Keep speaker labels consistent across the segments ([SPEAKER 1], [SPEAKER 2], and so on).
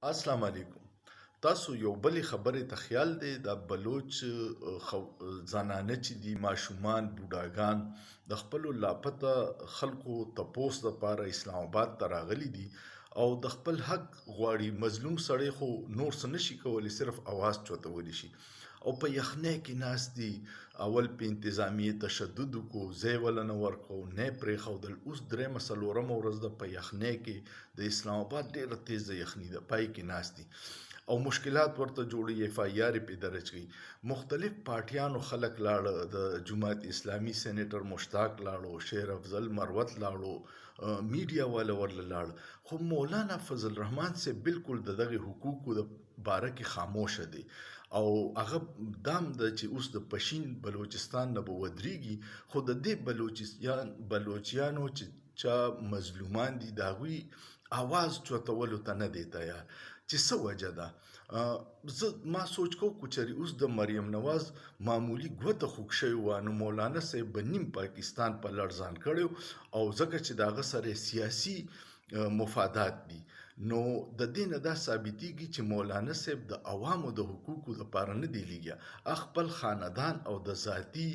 [SPEAKER 1] السلام علیکم. تاسو یو بلې خبرې ته خیال دی د بلوچ زنانه چې دي ماشومان بوډاګان د خپلو لاپته خلکو تپوس دپاره اسلام آباد ته راغلي دي او د خپل حق غواړي. مظلوم سړی خو نور څه نشي کولی، صرف اواز چوتولی شي او په یخنۍ کې ناست دي. اول په انتظامیې تشدد وکړو، ځای وله نه ورکړو، نه یې پرېښودل. اوس درېیمه څلورمه ورځ ده په یخنۍ کې د اسلام آباد ډېره تیزه یخني ده، پای کې ناست دي او مشکلات ورته جوړوي. اف آی آر یې پې درج کوي. مختلف پارټیانو خلک لاړه، د جماعت اسلامي سینیټر مشتاق لاړو، شیر افضل مروت لاړو، میډیا والا ورله لاړه، خو مولانا فضل الرحمن صاحب بالکل د دغې حقوقو د باره کې خاموشه دی او هغه دام ده چې اوس د پشین بلوچستان نه به ودرېږي، خو د دې بلوچیانو چې چا مظلومان دي د هغوی آواز چوتولو ته نه دی تیار. چې څه وجه ده؟ ما سوچ کو چېرې اوس د مریم نواز معمولي ګوته خوږ شوې وه نو مولانا صاحب به نیم پاکستان په لړزان کړی او ځکه چې د هغه سره سیاسي مفادات دي، نو د دې نه دا ثابتېږي چې مولانا صاحب د عوامو د حقوقو دپاره نه دی لګیا، خپل خاندان او د ذاتي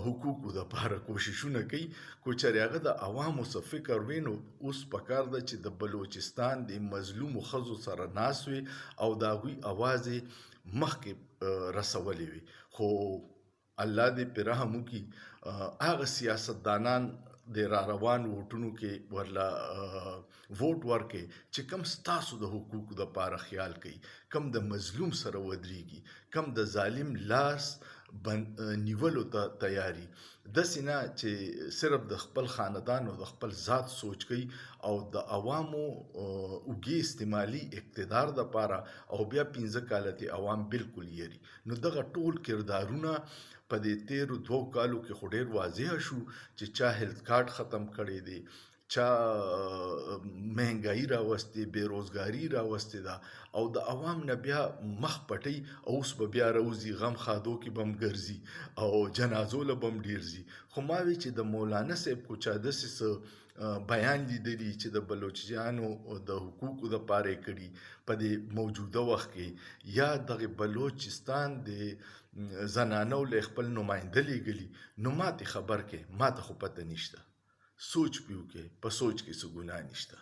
[SPEAKER 1] حقوقو دپاره کوششونه کوي. کو چېرې هغه د عوامو څه فکر وي نو اوس پکار ده چې د بلوچستان د مظلومو ښځو سره ناست وي او د هغوی اواز یې مخکې رسولی وي. خو الله دې پرې رحم وکړي، هغه سیاستدانان د را روان ووټونو کې ورله ووټ ورکړئ چې کم ستاسو د حقوقو دپاره خیال کوي، کم د مظلوم سره ودرېږي، کم د ظالم لاس نیولو ته تیاري. داسې نه چې صرف د خپل خاندان او د خپل ذات سوچ کوي او د عوامو اوږې استعمالي اقتدار دپاره او بیا 15 کاله ترې عوام بالکل یري. نو دغه ټول کردارونه په دې تیرو 2 کالو کې خو ډېر واضحه شو چې چا هیلث کارت ختم کړی دی، چا مهنګایي راوستې، بېروزګاري راوستې ده او د عوام نه بیا مخ پټوي او اوس به بیا راوځي غم ښادو کې به هم ګرځي او جنازو له به هم ډېر ځي. خو ما وی چې د مولانا صاحب کو چا داسې څه بیان لیدلي چې د بلوچیانو د حقوقو دپاره یې کړي په دې موجوده وخت کې، یا دغې بلوچستان د زنانو له خپل نماینده لیږلي، نو ما ته خبر کې، ما ته خو پته نشته. سوچ پې وکړئ، په سوچ کې څه ګناه نشته.